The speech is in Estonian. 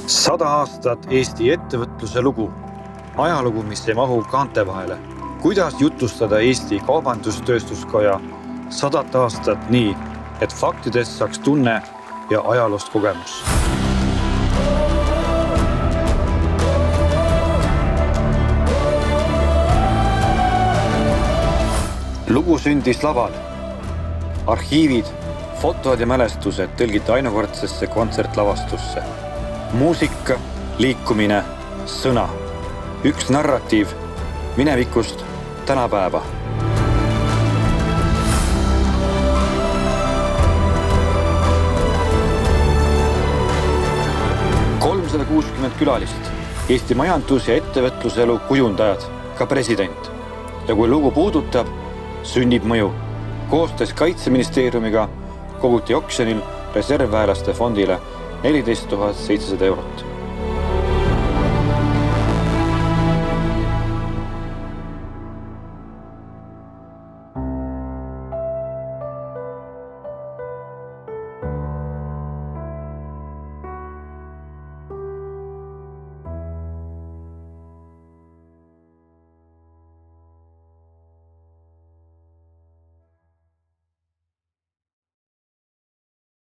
100 aastat Eesti ettevõtluse lugu. Ajalugu, mis ei mahu kaante vahele. Kuidas jutustada Eesti Kaubandus-Tööstuskoja 100 aastat nii, et faktidest saaks tunne ja ajaloost kogemus. Lugu sündis laval. Arhiivid, fotod ja mälestused tõlgiti ainukordsesse kontsertlavastusse. Muusika, liikumine, sõna. Üks narratiiv minevikust tänapäeva. 360 külalist, Eesti majandus- ja ettevõtluselu kujundajad, ka president. Ja kui lugu puudutab, sünnib mõju. Koostöös Kaitseministeeriumiga koguti oksjonil reservväelaste fondile 14 700 eurot.